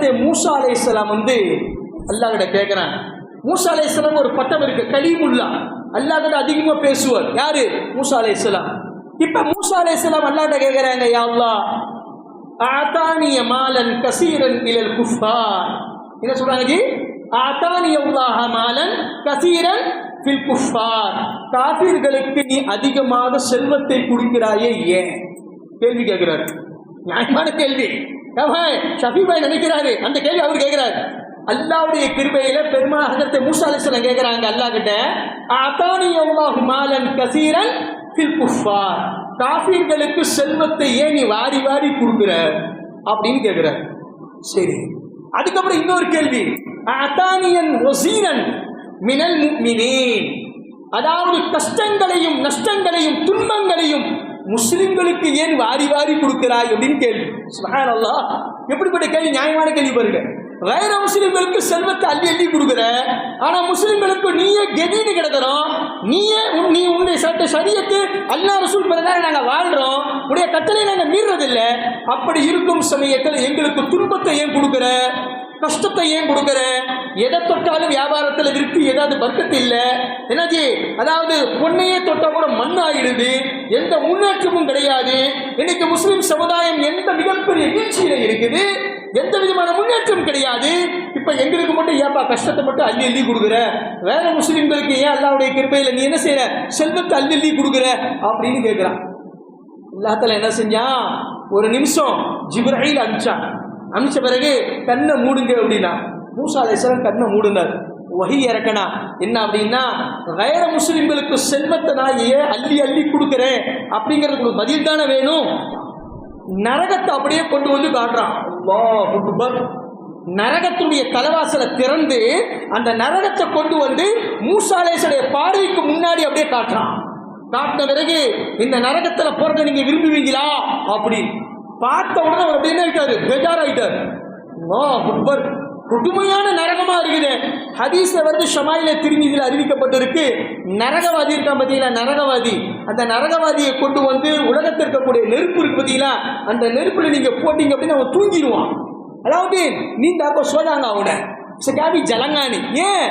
ஹதரத்தே மூசா அலைஹிஸ்ஸலாம் அல்லாஹ் கிட்ட கேட்கிறாங்க. மூசா அலைஹிஸ்ஸலாம் ஒரு பட்டம் இருக்கு, கலீமுல்லா. அல்லாஹ் கிட்ட அதிகமா பேசுவார். யாரு? மூசா அலைஹிஸ்ஸலாம். இப்ப மூசா அலைஹிஸ்ஸலாம் அல்லாஹ் கிட்ட கேட்கிறாங்க, யா அல்லாஹ் ஆதானிய மாலன் கசீரன் இலல் குஃபார். என்ன சொல்றாங்க ஜி? ஆதானிய அல்லாஹ் மாலன் கசீரன் ஃபில் குஃபார். காஃபிர்களுக்கு நீ அதிகமாக செல்வத்தை கொடுக்கிறாயே ஏன்? கேள்வி கேட்கிறார். நியாயமான கேள்வி. ஷஃபி பாய் நினைக்கிறாரு, அந்த கேள்வி அவர் கேட்கிறாரு. அல்லாஹ்வுடைய கிருபையில பெருமாள் ஹஜ்ரத் மூசா அலைஹிஸ்ஸலாம் கேட்கிறாங்க அல்லாஹ் கிட்ட, ஆதானி அல்லாஹ் மாலன் கசீரன் ஃபில் குஃபார். காஃபிர்களுக்கு செல்வத்தை ஏன் நீ வாரி வாரி கொடுக்குற அப்படின்னு கேட்கிறார். சரி, அதுக்கப்புறம் இன்னொரு கேள்வி, ஆதானியன் வஸீரன் மினல் முஃமினீன். அதாவது கஷ்டங்களையும் நஷ்டங்களையும் துன்பங்களையும் முஸ்லிம்களுக்கு ஏன் வாரி வாரி கொடுக்கிறாய் அப்படின்னு கேள்வி. சுப்ஹானல்லாஹ், எப்படிப்பட்ட கேள்வி, நியாயமான கேள்வி பாருங்க. வேற முஸ்லிம்களுக்கு செல்வத்தை அள்ளி அள்ளி கொடுக்குற, ஆனா முஸ்லிம்களுக்கு நீயே கெதின்னு கிடக்கிறோம். நீ உன்னுடைய சரியத்து அல்லாஹ் ரசூல் பிரகாரம் நாங்க வாழ்றோம், உடைய கட்டளை நாங்க மீறதில்லை. அப்படி இருக்கும் சமயத்தில் எங்களுக்கு துன்பத்தை ஏன் கொடுக்குற, கஷ்டத்தை ஏன் கொடுக்குற? எதை தொட்டாலும் வியாபாரத்தில் விற்று ஏதாவது பர்க்கத்து இல்லை என்னாச்சு? அதாவது பொண்ணையே தொட்டா கூட மண்ணாயிடுது, எந்த முன்னேற்றமும் கிடையாது. இன்னைக்கு முஸ்லிம் சமுதாயம் எந்த மிகப்பெரிய வீழ்ச்சியில இருக்குது, எந்த விதமான முன்னேற்றம் கிடையாது. இப்ப எங்களுக்கு மட்டும் ஏப்பா கஷ்டத்தை மட்டும் அள்ளி அள்ளி கொடுக்குற, வேற முஸ்லிம்களுக்கு ஏன் அல்லாஹ்வுடைய கிருபையில நீ என்ன செய்யற, செல்வத்தை அள்ளி அள்ளி கொடுக்குற அப்படின்னு கேட்கிறான். அல்லாஹ் என்ன செஞ்சான், ஒரு நிமிஷம் ஜிப்ரீல் அனுப்பிச்ச பிறகு கண்ணை மூடுங்க அப்படின்னா மூசா அலைஹிஸ்ஸலாம் கண்ணை மூடுனார். வஹி இறக்கனா என்ன அப்படின்னா, வேற முஸ்லிம்களுக்கு செல்வத்தை நான் ஏன் அள்ளி அள்ளி கொடுக்குறேன் அப்படிங்கிறதுக்கு பதில் தானே வேணும். நரகத்தை அப்படியே கொண்டு வந்து காட்டுறான். அல்லாஹ் அக்பர். நரகத்துடைய தலைவாசலை திறந்து அந்த நரகத்தை கொண்டு வந்து மூசா அலைஹிஸ்ஸலாம் பார்வைக்கு முன்னாடி அப்படியே காட்டுறான். காட்டின பிறகு இந்த நரகத்தில் போறதை நீங்க விரும்புவீங்களா அப்படி பார்த்த உடனே அவர் என்ன ஆயிட்டாரு, பேஜாராயிட்டார். கொடுமையான நரகமா இருக்குது. ஹதீஸ்ல ஷமாயில திருமீதியில் அறிவிக்கப்பட்டிருக்கு. நரகவாதி இருக்கா பார்த்தீங்களா, நரகவாதி, அந்த நரகவாதியை கொண்டு வந்து உலகத்தில் இருக்கக்கூடிய நெருப்பு இருக்கு பார்த்தீங்களா, அந்த நெருப்புல நீங்க போட்டீங்க அப்படின்னு அவன் தூங்கிடுவான். அதாவது நீங்க அப்ப சோதாங்க அவனை சகாபி ஜலங்கானி. ஏன்?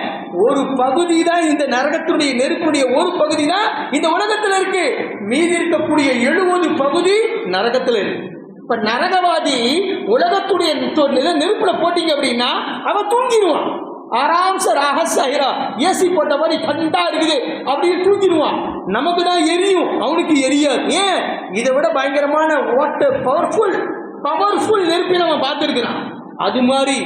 ஒரு பகுதி தான் இந்த நரகத்துடைய நெருப்புடைய ஒரு பகுதி தான் இந்த உலகத்தில் இருக்கு, மீதி இருக்கக்கூடிய 70 பகுதி நரகத்தில் இருக்கு. இப்ப நரகவாதி உலகத்துடைய நெருப்புல போட்டீங்க அப்படின்னா அவன் தூங்கிடுவான். ஆராம்ச ராகசாயிரா ஏசி போட்ட மாதிரி கண்டா இருக்குது அப்படின்னு தூங்கிடுவான். நமக்கு தான் எரியும், அவனுக்கு எரியாது. ஏன்? இதை விட பயங்கரமான பவர்ஃபுல் நெருப்பை நம்ம பார்த்துருக்கிறான். அது மாதிரி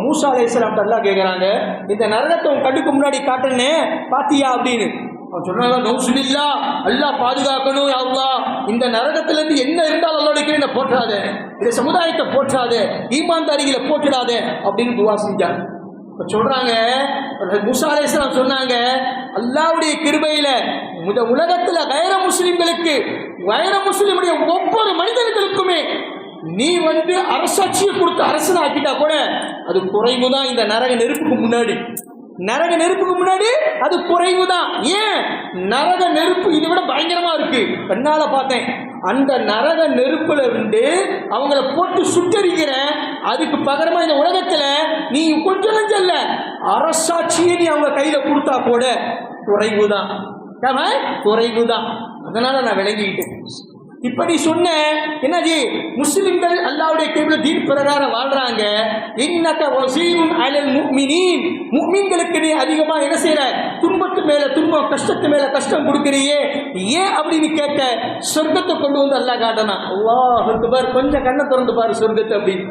மூசா அலைஹிஸ்ஸலாம் அல்லாஹ் கேட்குறாங்க, இந்த நரகத்தை உன் கண்ணுக்கு முன்னாடி காட்டுறனே பாத்தியா அப்படின்னு. அவன் சொன்னாங்க, நௌசுபில்லா, அல்லாஹ் பாதுகாக்கணும் யா அல்லாஹ், இந்த நரகத்திலிருந்து என்ன இருந்தாலும் அல்லாஹ்வுடைய என்ன போற்றாத, இந்த சமுதாயத்தை போற்றாத, ஈமான்தாரிகளை போட்டுடாத அப்படின்னு துவா செஞ்சாங்க. இப்ப சொல்றாங்க மூசா அலைஹிஸ்ஸலாம் சொன்னாங்க, அல்லாஹ்வுடைய கிருபையில இந்த உலகத்துல வேற முஸ்லிம்களுக்கு, வேற முஸ்லிமுடைய ஒவ்வொரு மனிதர்களுக்குமே நீ அரசாட்சியை கொடுத்து அரசனை ஆக்கிட்டா கூட அது குறைவுதான். இந்த நரக நெருப்புக்கு முன்னாடி அது குறைவுதான். ஏன்? நரக நெருப்பு இதை விட பயங்கரமா இருக்கு. கண்ணால பார்த்தேன். அந்த நரக நெருப்புல இருந்து அவங்கள போட்டு சுட்டரிக்கிற, அதுக்கு பகரமா இந்த உலகத்துல நீ கொஞ்சம் நஞ்சம் இல்ல, அரசாட்சியை நீ அவங்க கையில கொடுத்தா கூட குறைவுதான். அதனால நான் விளங்கிக்கிட்டேன். இப்படி சொன்ன என்னஜி, முஸ்லிம்கள் அல்லாஹ்வுடைய கிருபையில தீன் பிரகாரம் வாழ்றாங்க. இன்னக வஸீருன் அலல் முஃமினீன். முஃமின்களுக்கு நீ அதிகமா என்ன செய்யற, துன்பத்து மேல துன்பம், கஷ்டத்து மேல கஷ்டம் கொடுக்கறியே ஏன் அப்படின்னு கேட்ட, சொர்க்கத்தை கொண்டு வந்து அல்லாஹ் காட்டனா. அல்லாஹ் அக்பர். கொஞ்சம் கண்ணை திறந்து பாரு சொர்க்கத்தை அப்படின்னு.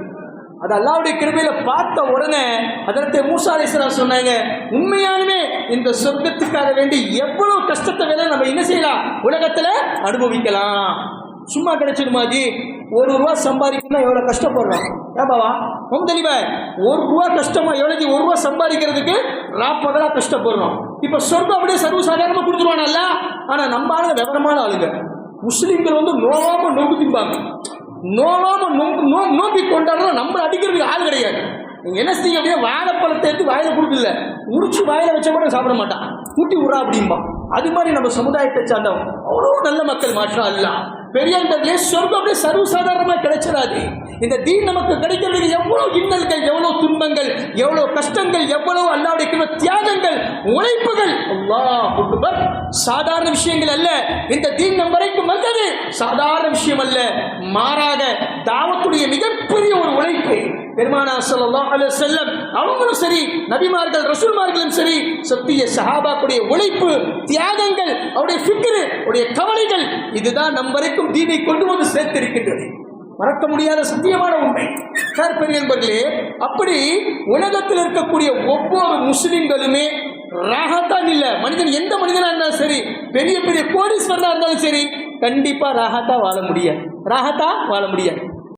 அது அல்லாஹ்வுடைய கிருபையில பார்த்த உடனே அதற்கு மூசா அலைஹிஸ்ஸலாம் சொன்னாங்க, உண்மையாலுமே இந்த சொர்க்கத்துக்காக வேண்டி எவ்வளவு கஷ்டத்தை வேலை நம்ம என்ன செய்யலாம், உலகத்துல அனுபவிக்கலாம். சும்மா கிடைச்சிடுமா ஜி? ₹1 சம்பாதிக்கணும்னா எவ்வளவு கஷ்டப்படுறோம். ஏபாவா தெளிவா, ₹1 கஷ்டமா எவ்வளவு ஜி? ₹1 சம்பாதிக்கிறதுக்கு ராப்பகலா கஷ்டப்படுறோம். இப்ப சொர்க்கம் அப்படியே சர்வசாதாரணமா கொடுத்துருவானல்ல. ஆனா நம்ம ஆளுங்க விவரமான ஆளுங்க. முஸ்லிம்கள் நோவாம நோக்கு திம்பாங்க, நோக்கி கொண்டாடுறோம். நம்ம அடிக்கிறதுக்கு ஆள் கிடையாது. நீங்க என்ன செய்ய, அப்படியே வாழைப்பழத்தை எடுத்து வாயில கொடுக்கல, உரிச்சு வாயில வச்ச கூட சாப்பிட மாட்டான், கூட்டி விடுறா அப்படின்பா. அது மாதிரி நம்ம சமுதாயத்தை சார்ந்தவங்க அவ்வளோ நல்ல மக்கள். மாஷா அல்லாஹ் பெரியாண்டர்களே, சொர்க்கம் அப்படியே சர்வசாதாரணமாக கிடைச்சிடாது. இந்த தீன் நமக்கு கிடைக்கிறதுக்கு எவ்வளவு இன்னல்கள், எவ்வளவு துன்பங்கள், எவ்வளவு கஷ்டங்கள், எவ்வளவு அல்லாஹ்வுடைய தியாகங்கள், உழைப்புகள். அல்லாஹ் அக்பர். சாதாரண விஷயங்கள் அல்ல. இந்த தீன் நம் வரைக்கும் வந்தது சாதாரண விஷயம் அல்ல, மாறாக தாவத்துடைய மிகப்பெரிய ஒரு உழைப்பு. பெருமானார் ஸல்லல்லாஹு அலைஹி வஸல்லம் அவங்களும் சரி, நபிமார்கள் ரசூல்மார்களும் சரி, சத்திய சஹாபாக்குடைய உழைப்பு, தியாகங்கள், அவருடைய ஃபிக்ர், அவருடைய கவலைகள், இதுதான் நம் வரைக்கும் தீனை கொண்டு வந்து சேர்த்திருக்கின்றது. மறக்க முடியாத சத்தியமான உண்மை. சார் பெரியவர்களே, அப்படி உலகத்தில் இருக்கக்கூடிய ஒவ்வொரு முஸ்லிம்களுமே ராகத்தான் இல்லை. மனிதன் எந்த மனிதனாக இருந்தாலும் சரி, பெரிய பெரிய கோடீஸ்வரனாக இருந்தாலும் சரி, கண்டிப்பாக ராகத்தா வாழ முடியாது. ராகத்தா வாழ முடியாது.